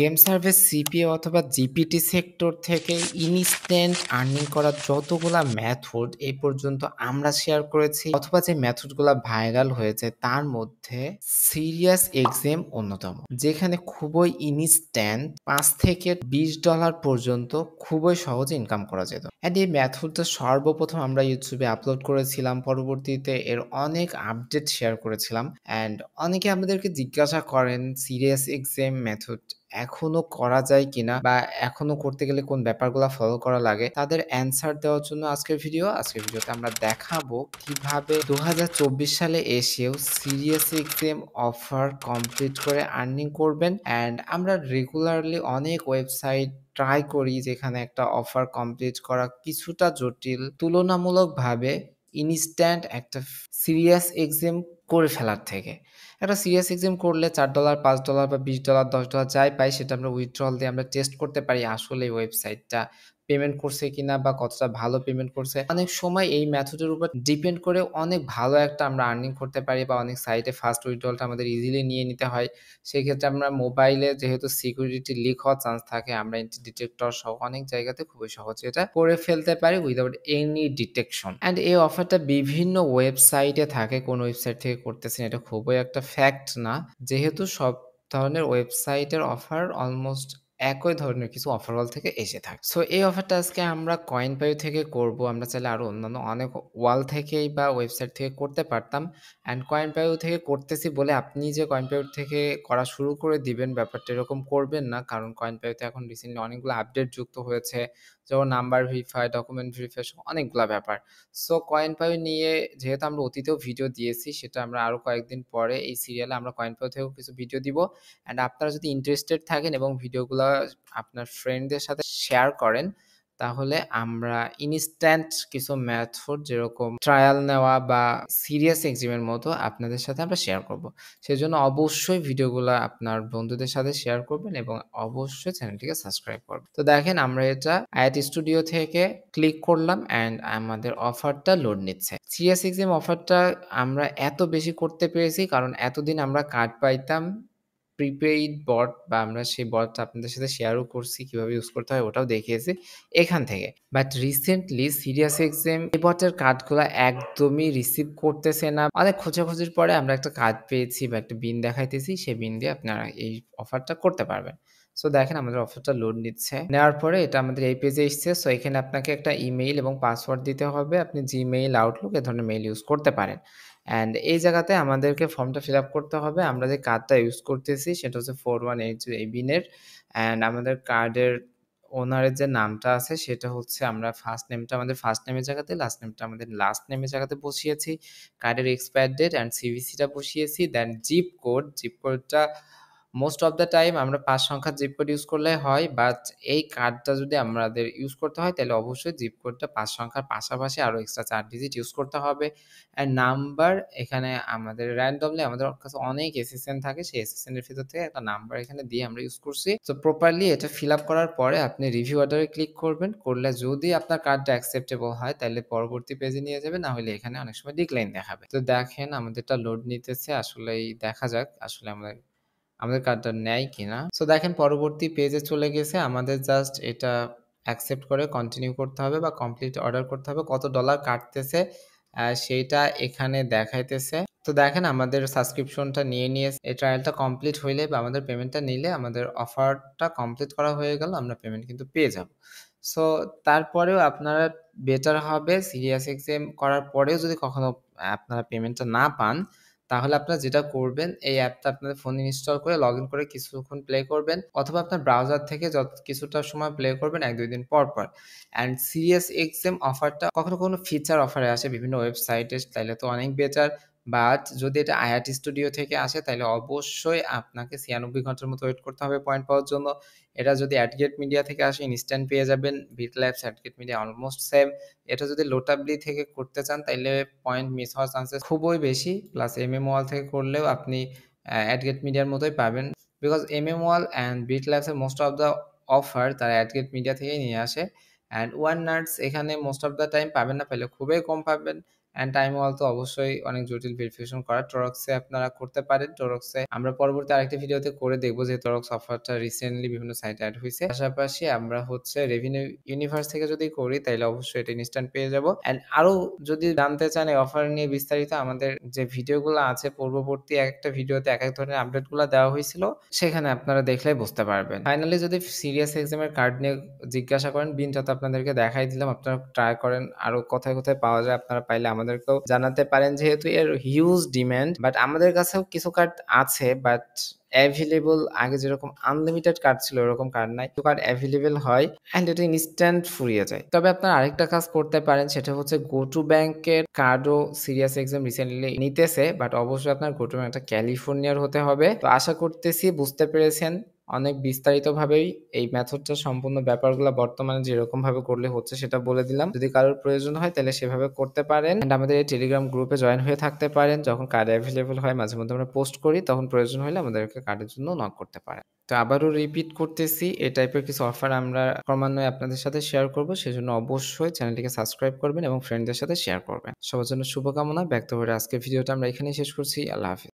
Game service CPA অথবা GPT sector থেকে instant earning করার যতগুলা মেথড এই পর্যন্ত আমরা শেয়ার করেছি অথবা যে মেথডগুলা ভাইরাল হয়েছে তার মধ্যে সিরিয়াস এক্সাম অন্যতম, যেখানে খুবই ইনস্ট্যান্ট $5 থেকে $20 পর্যন্ত খুবই সহজে ইনকাম করা যেত। অ্যান্ড এই মেথডটা সর্বপ্রথম আমরা ইউটিউবে আপলোড করেছিলাম, পরবর্তীতে এর অনেক আপডেট শেয়ার করেছিলাম। অ্যান্ড অনেকে আমাদেরকে জিজ্ঞাসা করেন সিরিয়াস এক্সাম মেথড এখনো করা যায় কিনা বা এখনো করতে গেলে কোন ব্যাপারগুলো ফলো করা লাগে, তাদের অ্যান্সার দেওয়ার জন্য আজকের ভিডিওতে আমরা দেখাবো কিভাবে 2024 সালে এসেও সিরিয়াস এক্সাম অফার কমপ্লিট করে আর্নিং করবেন। অ্যান্ড আমরা রেগুলারলি অনেক ওয়েবসাইট ট্রাই করি যেখানে একটা অফার কমপ্লিট করা কিছুটা জটিল, তুলনামূলকভাবে ইনস্ট্যান্ট একটা সিরিয়াস এক্সাম করে ফেলার থেকে। একটা সিরিয়াস এক্সাম করলে $4, $5 বা $20, $10 যাই পাই সেটা আমরা উইথড্রল দিয়ে আমরা টেস্ট করতে পারি আসলে এই ওয়েবসাইটটা পেমেন্ট করছে কিনা বা কতটা ভালো পেমেন্ট করছে। অনেক সময় এই মেথডের উপর ডিপেন্ড করে অনেক ভালো একটা আমরা আর্নিং করতে পারি বা অনেক সাইটে ফার্স্ট উইথড্রলটা আমাদের ইজিলি নিয়ে নিতে হয়। সেক্ষেত্রে আমরা মোবাইলে যেহেতু সিকিউরিটি লিক হওয়ার চান্স থাকে, আমরা ডিটেক্টর সহ অনেক জায়গাতে খুবই সহজে এটা করে ফেলতে পারি উইদাউট এনি ডিটেকশন। অ্যান্ড এই অফারটা বিভিন্ন ওয়েবসাইটে থাকে, কোন ওয়েবসাইট থেকে করতেছেন এটা খুবই একটা ফ্যাক্ট না, যেহেতু সব ধরনের ওয়েবসাইটের অফার অলমোস্ট একই ধরনের কিছু অফারওয়াল থেকে এসে থাকে। সো এই অফারটা আজকে আমরা কয়েনপাই থেকে করব। আমরা চাইলে আরো অন্যান্য অনেক ওয়াল থেকেই বা ওয়েবসাইট থেকে করতে পারতাম। অ্যান্ড কয়েনপাই থেকে করতেছি বলে আপনি যে কয়েনপাই থেকে করা শুরু করে দিবেন ব্যাপারটা এরকম করবেন না, কারণ কয়েনপাইতে এখন রিসেন্টলি অনেকগুলো আপডেট যুক্ত হয়েছে, যেমন নাম্বার ভেরিফাই, ডকুমেন্ট ভেরিফাই অনেকগুলা ব্যাপার। সো কয়েনপাই নিয়ে যেহেতু আমরা অতীতেও ভিডিও দিয়েছি, সেটা আমরা আরো কয়েকদিন পরে এই সিরিয়ালে আমরা কয়েনপাই থেকেও কিছু ভিডিও দিব। অ্যান্ড আপনারা যদি ইন্টারেস্টেড থাকেন এবং ভিডিওগুলো আপনার ফ্রেন্ডদের সাথে শেয়ার করেন, তাহলে আমরা ইনস্ট্যান্ট কিছু মেথড যেরকম ট্রায়াল নেওয়া বা সিরিয়াস এক্সামের মতো আপনাদের সাথে আমরা শেয়ার করব। সেজন্য অবশ্যই ভিডিওগুলো আপনার বন্ধুদের সাথে শেয়ার করবেন এবং অবশ্যই চ্যানেলটিকে সাবস্ক্রাইব করবেন। তো দেখেন আমরা এটা আয়াত স্টুডিও থেকে ক্লিক করলাম অ্যান্ড আমাদের অফারটা লোড নিচ্ছে। সিরিয়াস এক্সাম অফারটা আমরা এত বেশি করতে পেরেছি কারণ এতদিন আমরা কার্ড পাইতাম প্রিপেইড বট, বা আমরা সেই বটটা আপনাদের সাথে শেয়ারও করছি, কিভাবে ইউজ করতে হয় ওটাও দেখিয়েছি এখান থেকে। বাট রিসেন্টলি সিরিয়াস এক্সাম এই বটের কার্ডগুলা একদমই রিসিভ করতেছে না। অনেক খোঁজাখুঁজির পরে আমরা একটা কার্ড পেয়েছি বা একটা বিন দেখাইতেছি, সেই বিন দিয়ে আপনারা এই অফারটা করতে পারবেন। সো দেখেন আমাদের অফারটা লোড নিচ্ছে। নেওয়ার পরে এটা আমাদের এই পেজে এসছে। সো এখানে আপনাকে একটা ইমেইল এবং পাসওয়ার্ড দিতে হবে। আপনি জিমেইল, আউটলুক এ ধরনের মেইল ইউজ করতে পারেন। অ্যান্ড এই জায়গাতে আমাদেরকে ফর্মটা ফিল আপ করতে হবে। আমরা যে কার্ডটা ইউজ করতেছি সেটা হচ্ছে 4180 এই বিনের। অ্যান্ড আমাদের কার্ডের ওনারের যে নামটা আছে সেটা হচ্ছে আমরা ফার্স্ট নেমটা আমাদের ফার্স্ট নেমের জায়গাতে, লাস্ট নেমটা আমাদের লাস্ট নেমের জায়গাতে বসিয়েছি। কার্ডের এক্সপায়ার ডেট অ্যান্ড সিভিসিটা বসিয়েছি। দেন জিপ কোডটা মোস্ট অফ দ্যা টাইম আমরা ৫ সংখ্যার জিপ কোড ইউজ করলে হয়, বাট এই কার্ডটা যদি আমাদের ইউজ করতে হয় তাহলে অবশ্যই জিপ কোডটা ৫ সংখ্যার পাশাপাশি আরো এক্সট্রা ৪ ডিজিট ইউজ করতে হবে। অ্যান্ড নাম্বার এখানে আমাদের র‍্যান্ডমলি আমাদের কাছে অনেক এসএসএন থাকে, সেই এসএসএন এর ভিতর থেকে একটা নাম্বার এখানে দিয়ে আমরা ইউজ করছি। সো প্রপারলি এটা ফিল আপ করার পরে আপনি রিভিউ অর্ডারে ক্লিক করবেন। করলে যদি আপনার কার্ডটা অ্যাকসেপ্টেবল হয় তাহলে পরবর্তী পেজে নিয়ে যাবে, না হলে এখানে অনেক সময় ডিক্লাইন দেখাবে। তো দেখেন আমাদেরটা লোড নিতেছে, আসলেই দেখা যাক আসলে আমাদের কার্ডটা নেয় কিনা। সো দেখেন পরবর্তী পেজে চলে গেছে। আমাদের জাস্ট এটা অ্যাকসেপ্ট করে কন্টিনিউ করতে হবে বা কমপ্লিট অর্ডার করতে হবে। কত ডলার কাটতেছে সেইটা এখানে দেখাইতেছে। তো দেখেন আমাদের সাবস্ক্রিপশনটা নিয়েছে। এই ট্রায়ালটা কমপ্লিট হইলে বা আমাদের পেমেন্টটা নিলে আমাদের অফারটা কমপ্লিট করা হয়ে গেল। আমরা পেমেন্ট কিন্তু পেয়ে যাব। সো তারপরেও আপনারা বেটার হবে সিরিয়াস এক্সাম করার পরেও যদি কখনো আপনারা পেমেন্টটা না পান, তাহলে আপনারা যেটা করবেন এই অ্যাপটা আপনাদের ফোনে ইনস্টল করে লগইন করে কিছুক্ষণ প্লে করবেন, অথবা আপনার ব্রাউজার থেকে কিছুটা সময় প্লে করবেন ১-২ দিন পর। অ্যান্ড সিরিয়াস এক্সাম অফারটা কখনো ফিচার অফারে আসে বিভিন্ন ওয়েবসাইটে, তাইলে তো অনেক বেটার। বাট যদি এটা আয়াত স্টুডিও থেকে আসে তাহলে অবশ্যই আপনাকে ৯৬ ঘন্টার মতো ওয়েট করতে হবে পয়েন্ট পাওয়ার জন্য। এটা যদি অ্যাডগেট মিডিয়া থেকে আসে ইনস্ট্যান্ট পেয়ে যাবেন। Bit Labs, AdGate Media almost same. এটা যদি লোটাবলি থেকে করতে চান তাইলে পয়েন্ট মিস হওয়ার চান্সেস খুবই বেশি। প্লাস এমএমওয়াল থেকে করলেও আপনি অ্যাডগেট মিডিয়ার মতোই পাবেন। বিকজ এমএমওয়াল অ্যান্ড বিট ল্যাবসের মোস্ট অফ দ্য অফার তারা অ্যাডগেট মিডিয়া থেকেই নিয়ে আসে। অ্যান্ড ওয়ান নাটস এখানে মোস্ট অফ দ্য টাইম পাবেন না, পেলে খুবই কম পাবেন। অ্যান্ড টাইম ওয়াল তো অবশ্যই অনেক জটিল ভেরিফিকেশন করা। টোরক্সে আপনারা করতে পারেন। টোরক্সে আমরা পরবর্তী আরেকটা ভিডিওতে করে দেখব যে টোরক্স অফারটা রিসেন্টলি বিভিন্ন সাইটে এড হইছে। পাশাপাশি আমরা হচ্ছে রেভিনিউ ইউনিভার্স থেকে যদি করি তাইলে অবশ্যই এটা ইনস্ট্যান্ট পেয়ে যাব। অ্যান্ড আরো যদি জানতে চান এই অফার নিয়ে বিস্তারিত আমাদের যে ভিডিওগুলো আছে পূর্ববর্তী একটা ভিডিওতে এক ধরনের আপডেটগুলো দেওয়া হয়েছিল। সেখানে আপনারা দেখলেই বুঝতে পারবেন। ফাইনালি যদি সিরিয়াস এক্সামের কার্ড নিয়ে জিজ্ঞাসা করেন বিনটা তো আপনাদেরকে দেখাই দিলাম। আপনারা ট্রাই করেন আরো কোথায়, কোথায় পাওয়া যায় আপনারা পাইলে আমাদেরকেও জানাতে পারেন। যেহেতু এর হিউজ ডিমান্ড বাট আমাদের কাছেও কিছু কার্ড আছে বাট এভেইলেবল আগে যেরকম আনলিমিটেড কার্ড ছিল ওরকম কার্ড নাই। কার্ড এভেইলেবল হয় অ্যান্ড এটা ইনস্ট্যান্ট ফুরিয়ে যায়। তবে আপনারা আরেকটা কাজ করতে পারেন সেটা হচ্ছে গো টু ব্যাংকের কার্ডও সিরিয়াস এক্সাম রিসেন্টলি নিতেছে বাট অবশ্যই আপনার গো টু ব্যাংক একটা ক্যালিফোর্নিয়ার হতে হবে। তো আশা করতেছি বুঝতে পেরেছেন অনেক বিস্তারিতভাবেই এই মেথডটা সম্পূর্ণ ব্যাপারগুলা বর্তমানে যেরকমভাবে করলে হচ্ছে সেটা বলে দিলাম। যদি কারোর প্রয়োজন হয় তাহলে সেভাবে করতে পারেন। অ্যান্ড আমাদের এই টেলিগ্রাম গ্রুপে জয়েন হয়ে থাকতে পারেন। যখন কার্ড এভেইলেবল হয় মাঝে মধ্যে আমরা পোস্ট করি তখন প্রয়োজন হলে আমাদেরকে কার্ডের জন্য নক করতে পারেন। তো আবারও রিপিট করতেছি এই টাইপের কিছু অফার আমরা ক্রমান্বয়ে আপনাদের সাথে শেয়ার করব। সেজন্য অবশ্যই চ্যানেলটিকে সাবস্ক্রাইব করবেন এবং ফ্রেন্ডদের সাথে শেয়ার করবেন। সবার জন্য শুভকামনা ব্যক্ত করে আজকের ভিডিওটা আমরা এখানেই শেষ করছি। আল্লাহ হাফেজ।